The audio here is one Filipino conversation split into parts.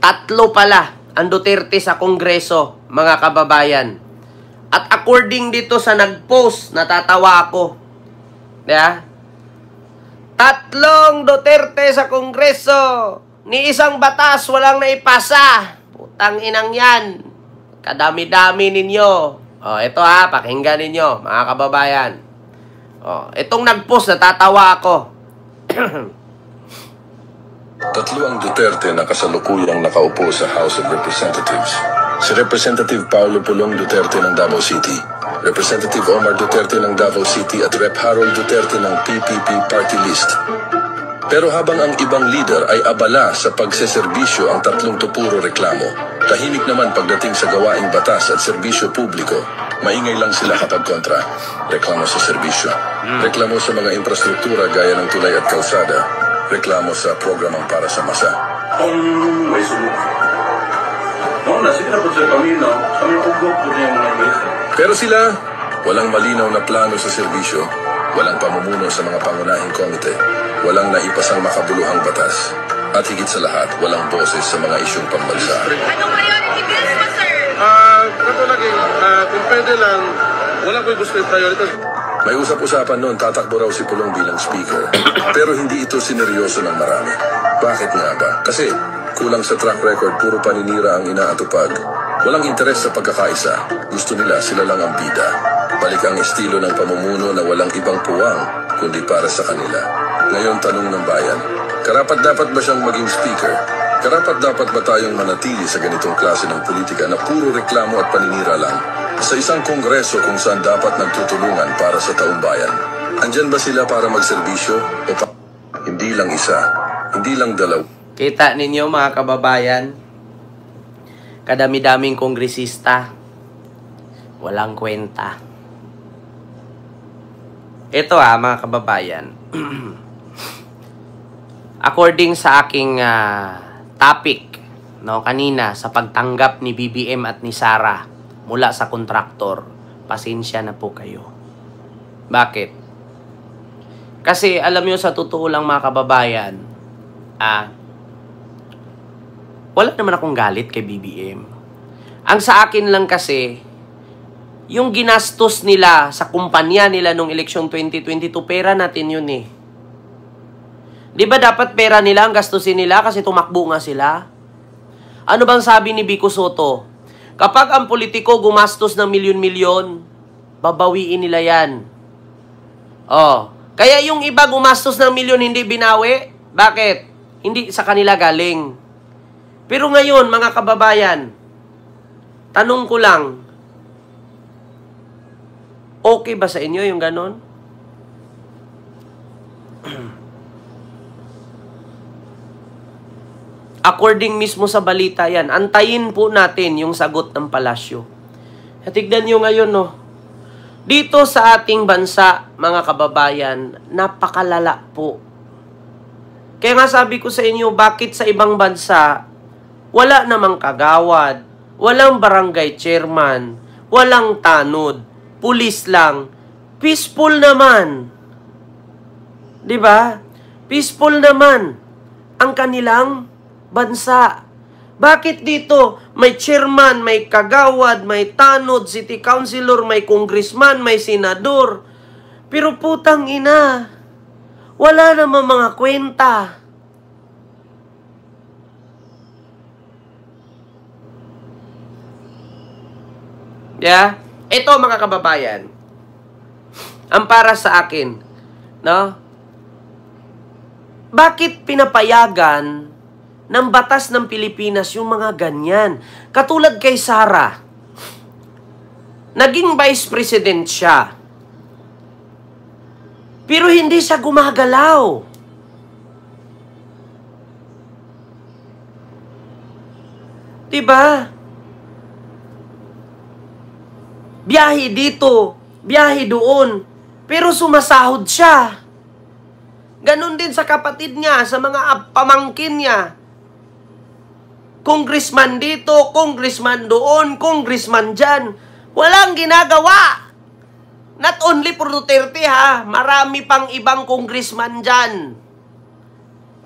Tatlo pala ang Duterte sa Kongreso, mga kababayan. At according dito sa nag-post, natatawa ako. Yeah? Tatlong Duterte sa Kongreso, ni isang batas walang naipasa. Putang inang yan. Kadami-dami ninyo. Ito pakinggan ninyo, mga kababayan. Itong nag-post, natatawa ako. Tatlo ang Duterte na kasalukuyang nakaupo sa House of Representatives. Si Representative Paulo Pulong Duterte ng Davao City, Representative Omar Duterte ng Davao City at Rep. Harold Duterte ng PPP Party List. Pero habang ang ibang leader ay abala sa pagseserbisyo, ang tatlong to puro reklamo. Tahimik naman pagdating sa gawaing batas at serbisyo publiko. Maingay lang sila kapag kontra. Reklamo sa serbisyo. Reklamo sa mga infrastruktura gaya ng tulay at kalsada. Reklamo sa programang para sa masa. Kung may sulok. Noon na, siguro po sa kamino, kami ugok po niya mga mesa. Pero sila, walang malinaw na plano sa serbisyo, walang pamumuno sa mga pangunahing komite, walang naipasang makabuluhang batas, at higit sa lahat, walang boses sa mga isyong pambansa. Anong priority bills mo, sir? Kato lagi, kung pwede lang, wala ko gusto yung prioritas. May usap-usapan noon, tatakbo raw si Pulong bilang speaker. Pero hindi ito sineryoso ng marami. Bakit nga ba? Kasi kulang sa track record, puro paninira ang inaatupag. Walang interes sa pagkakaisa. Gusto nila, sila lang ang bida. Balik ang estilo ng pamumuno na walang ibang puwang, kundi para sa kanila. Ngayon, tanong ng bayan, karapat-dapat ba siyang maging speaker? Karapat-dapat ba tayong manatili sa ganitong klase ng politika na puro reklamo at paninira lang? Sa isang kongreso kung saan dapat nagtutulungan para sa taong bayan, andyan ba sila para magserbisyo? O hindi lang isa, hindi lang dalaw. Kita ninyo, mga kababayan, kadami-daming kongresista, walang kwenta. Ito mga kababayan, according sa aking topic kanina sa pagtanggap ni BBM at ni Sara mula sa kontraktor, pasensya na po kayo. Bakit? Kasi alam nyo, sa totoo lang mga kababayan, wala naman akong galit kay BBM. Ang sa akin lang kasi, yung ginastos nila sa kumpanya nila nung eleksyon 2022, pera natin yun eh. Di ba dapat pera nila ang gastusin nila kasi tumakbo nga sila? Ano bang sabi ni Vico Soto? Kapag ang politiko gumastos ng milyon-milyon, babawiin nila yan. Kaya yung iba gumastos ng milyon hindi binawi. Bakit? Hindi sa kanila galing. Pero ngayon, mga kababayan, tanong ko lang, okay ba sa inyo yung ganon? According mismo sa balita yan, antayin po natin yung sagot ng palasyo. Tignan nyo ngayon, dito sa ating bansa, mga kababayan, napakalala po. Kaya nga sabi ko sa inyo, bakit sa ibang bansa, wala namang kagawad, walang barangay chairman, walang tanod, pulis lang, peaceful naman. Diba? Peaceful naman ang kanilang bansa. Bakit dito may chairman, may kagawad, may tanod, city councilor, may congressman, may senador? Pero putang ina, wala namang mga kwenta. Yeah? Ito mga kababayan, ang para sa akin, bakit pinapayagan ng batas ng Pilipinas yung mga ganyan? Katulad kay Sara, naging vice president siya, pero hindi siya gumagalaw. Diba? Biyahe dito, biyahe doon, pero sumasahod siya. Ganon din sa kapatid niya, sa mga pamangkin niya. Congressman dito, congressman doon, congressman dyan. Walang ginagawa. Not only for Duterte marami pang ibang congressman dyan.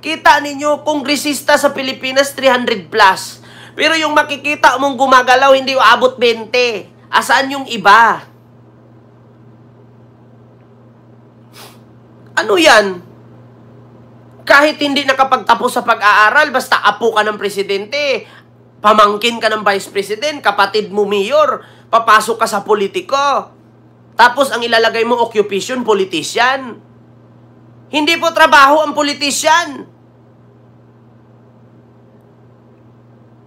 Kita ninyo, kongresista sa Pilipinas, 300 plus. Pero yung makikita mong gumagalaw, hindi abot 20. Asaan yung iba? Ano yan? Kahit hindi nakapagtapos sa pag-aaral, basta apo ka ng presidente, pamangkin ka ng vice president, kapatid mo mayor, papasok ka sa politiko. Tapos ang ilalagay mo occupation, politician. Hindi po trabaho ang politician.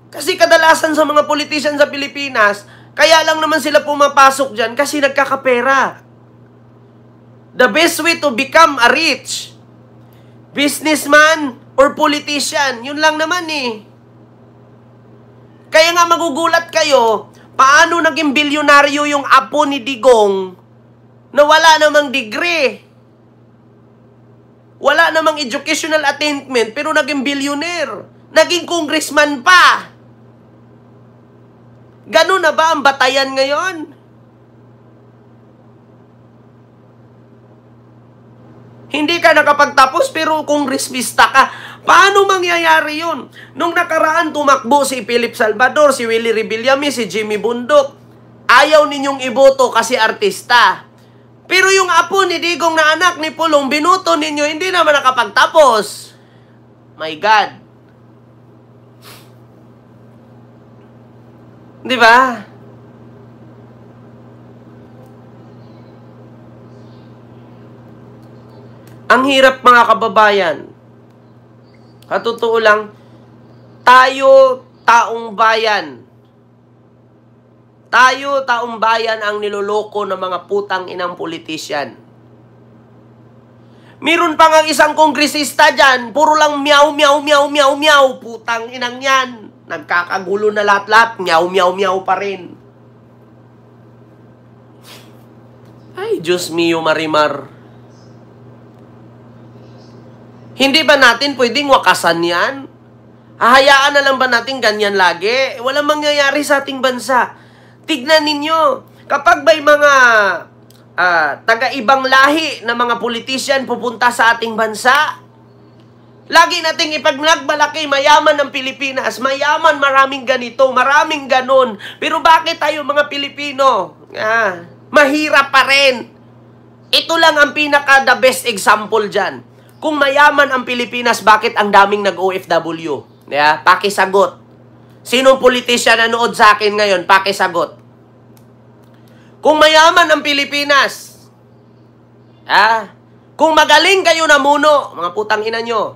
Kasi kadalasan sa mga politician sa Pilipinas, kaya lang naman sila pumapasok dyan kasi nagkakapera. The best way to become a rich businessman or politician, yun lang naman eh. Kaya nga magugulat kayo, paano naging bilyonaryo yung apo ni Digong na wala namang degree? Wala namang educational attainment pero naging billionaire. Naging congressman pa. Ganun na ba ang batayan ngayon? Hindi ka nakapagtapos pero kongresista ka. Paano mangyayari yun? Nung nakaraan tumakbo si Philip Salvador, si Willie Rebillame, si Jimmy Bundok. Ayaw ninyong iboto kasi artista. Pero yung apo ni Digong na anak ni Pulong, binuto ninyo, hindi naman nakapagtapos. My God. Di ba? Ang hirap mga kababayan. Katotoo lang, tayo, taong bayan. Tayo, taong bayan ang niloloko ng mga putang inang politisyan. Meron pa nga isang kongresista dyan, puro lang meow, meow, meow, meow, meow, putang inang yan. Nagkakagulo na lahat-lahat, meow, meow, meow pa rin. Ay, Diyos mio, Marimar. Hindi ba natin pwedeng wakasan yan? Hahayaan na lang ba natin ganyan lagi? Walang mangyayari sa ating bansa. Tignan ninyo, kapag may mga taga-ibang lahi na mga politician pupunta sa ating bansa, lagi nating ipagmalaki, mayaman ng Pilipinas, mayaman, maraming ganito, maraming ganon. Pero bakit tayo mga Pilipino, mahirap pa rin? Ito lang ang pinaka-the best example dyan. Kung mayaman ang Pilipinas, bakit ang daming nag-OFW? Yeah? Pakisagot. Sinong politician nanood sa akin ngayon? Pakisagot. Kung mayaman ang Pilipinas, kung magaling kayo na muno, mga putang ina nyo,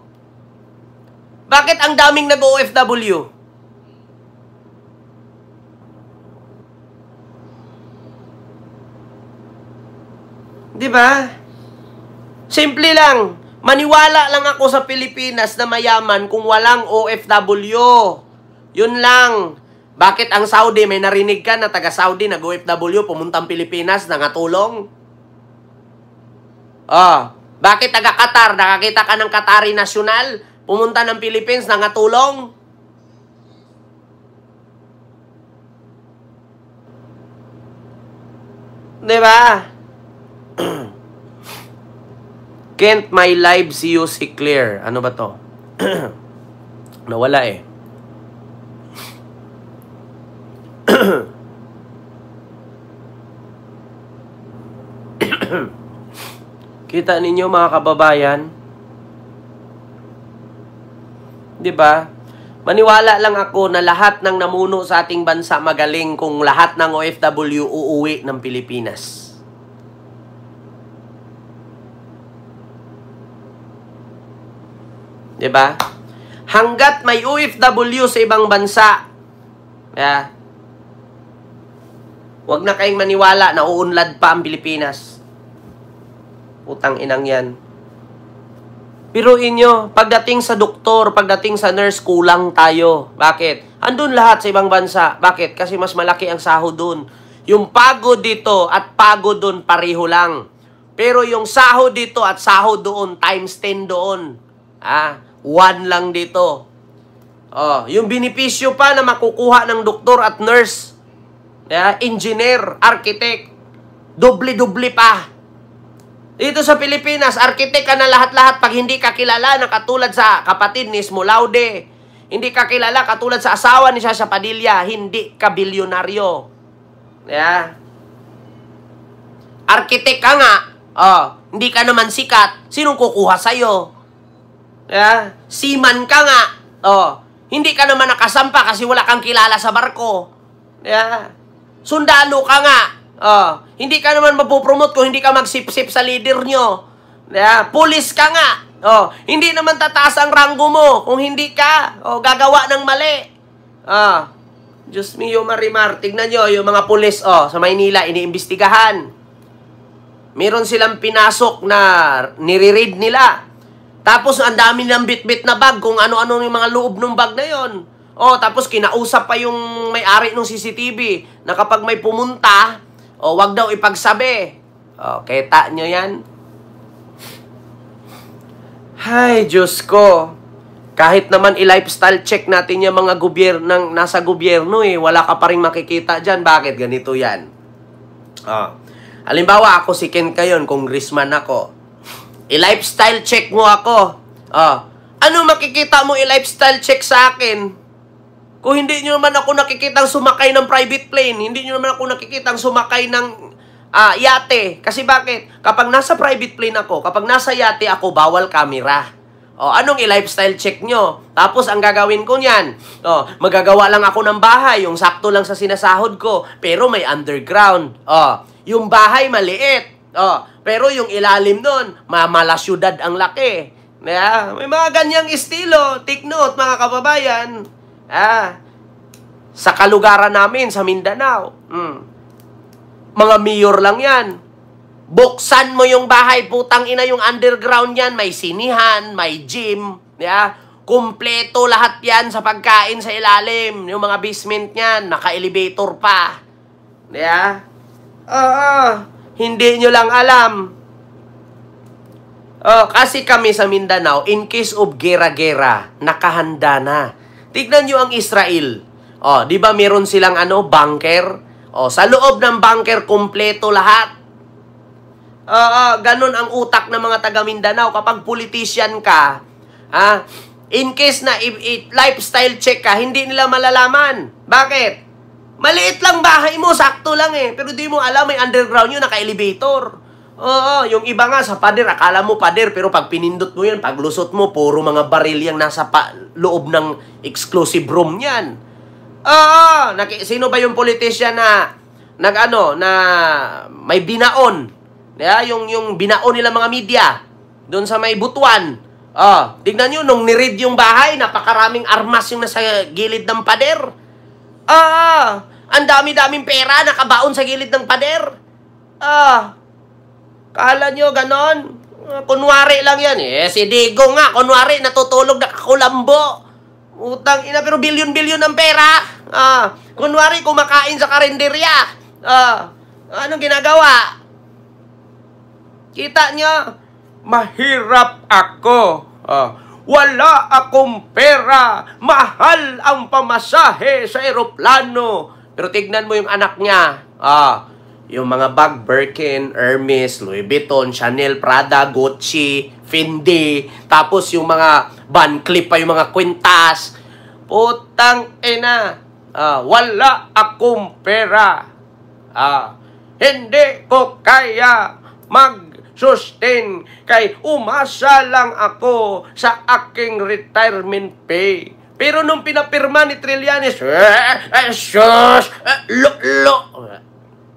bakit ang daming nag-OFW? Di ba? Simple lang. Maniwala lang ako sa Pilipinas na mayaman kung walang OFW. Yun lang. Bakit ang Saudi, may narinig ka na taga-Saudi, nag-OFW, pumuntang Pilipinas, nangatulong? Bakit taga-Qatar, nakakita ka ng Qatari National, pumunta ng Philippines, nangatulong? Diba? Can't my live see you see clear? Ano ba to? Nawala eh. Kita ninyo mga kababayan? Diba? Maniwala lang ako na lahat ng namuno sa ating bansa magaling kung lahat ng OFW uuwi ng Pilipinas. Diba? Hanggat may OFW sa ibang bansa, huwag na kayong maniwala na uunlad pa ang Pilipinas. Putang inang yan. Piruin nyo, pagdating sa doktor, pagdating sa nurse, kulang tayo. Bakit? Andun lahat sa ibang bansa. Bakit? Kasi mas malaki ang sahod dun. Yung pagod dito at pagod dun, pareho lang. Pero yung sahod dito at sahod doon, times 10 doon. 1 lang dito. Yung benepisyo pa na makukuha ng doktor at nurse, engineer, architect, doble-doble pa. Dito sa Pilipinas, arkitek ka na lahat-lahat pag hindi ka kilala na katulad sa kapatid ni Smolaude. Hindi ka kilala katulad sa asawa ni Sasha Padilla. Hindi ka bilyonaryo. Yeah. Arkitek ka nga. Hindi ka naman sikat. Sinong kukuha sa'yo? Yeah. Seaman ka nga. Hindi ka naman nakasampa kasi wala kang kilala sa barko. Yeah. Sundalo ka nga. Hindi ka naman mapopromote kung hindi ka magsip-sip sa leader nyo. Yeah. Pulis ka nga. Hindi naman tataas ang ranggo mo kung hindi ka gagawa ng mali. Diyos mio Marimar, tignan nyo yung mga pulis sa Maynila, iniimbestigahan. Meron silang pinasok na nire-read nila. Tapos ang dami nilang bit-bit na bag kung ano-ano yung mga loob ng bag na yon. Tapos kinausap pa yung may-ari ng CCTV na kapag may pumunta, wag daw ipagsabi. Kita nyo yan? Hay, Diyos ko. Kahit naman i-lifestyle check natin yung mga nasa gobyerno wala ka pa rin makikita dyan. Bakit? Ganito yan. Halimbawa, ako si Ken Cayon, congressman ako. I-lifestyle check mo ako. Ano makikita mo i-lifestyle check sa akin? Kung hindi nyo naman ako nakikitang sumakay ng private plane, hindi nyo naman ako nakikitang sumakay ng yate. Kasi bakit? Kapag nasa private plane ako, kapag nasa yate ako, bawal camera. Anong i-lifestyle check nyo? Tapos, ang gagawin ko niyan, magagawa lang ako ng bahay, yung sakto lang sa sinasahod ko, pero may underground. Yung bahay maliit. Pero yung ilalim nun, mamala syudad ang laki. May mga ganyang estilo. Take note, mga kababayan. Sa kalugaran namin, sa Mindanao. Mga mayor lang yan. Buksan mo yung bahay, putang ina yung underground yan. May sinihan, may gym. Kumpleto lahat yan sa pagkain sa ilalim. Yung mga basement yan, naka-elevator pa. Hindi nyo lang alam. Kasi kami sa Mindanao, in case of gera-gera, nakahanda na. Tignan nyo ang Israel. Di ba meron silang bunker? Sa loob ng bunker, kumpleto lahat. Ganun ang utak ng mga taga Mindanao. Kapag politician ka, in case na lifestyle check ka, hindi nila malalaman. Bakit? Maliit lang bahay mo, sakto lang pero di mo alam, may underground yun, naka-elevator. Yung iba nga sa pader, akala mo pader, pero pag pinindot mo yan, pag lusot mo, puro mga baril yung nasa loob ng exclusive room yan. Sino ba yung politician na na may binaon? Yung binaon nila mga media doon sa may Butuan. Tignan nyo, nung niread yung bahay, napakaraming armas yung nasa gilid ng pader. Ang dami-daming pera nakabaon sa gilid ng pader. Kala nyo ganon? Kunwari lang yan. Si Digo nga, kunwari, natutulog nakakulambo. Utang ina, pero bilyon-bilyon ang pera. Kunwari, kumakain sa karinderya. Anong ginagawa? Kita nyo? Mahirap ako. Wala akong pera. Mahal ang pamasahe sa eroplano. Pero tignan mo yung anak niya. Yung mga bag, Birkin, Hermes, Louis Vuitton, Chanel, Prada, Gucci, Fendi. Tapos yung mga Van Cleef pa, yung mga kwintas. Putang ina. Wala akong pera. Hindi ko kaya mag-sustain kay umasa lang ako sa aking retirement pay. Pero nung pinapirma ni Trillanes,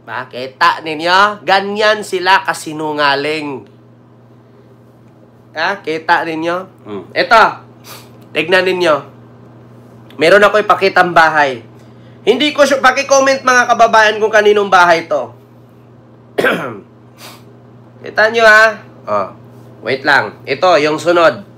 makita ninyo? Ganyan sila kasinungaling. Kita ninyo? Ito, tignan ninyo. Meron ako ipakitang bahay. Hindi ko paki-comment mga kababayan kung kaninong bahay to. Kita nyo wait lang. Ito, yung sunod.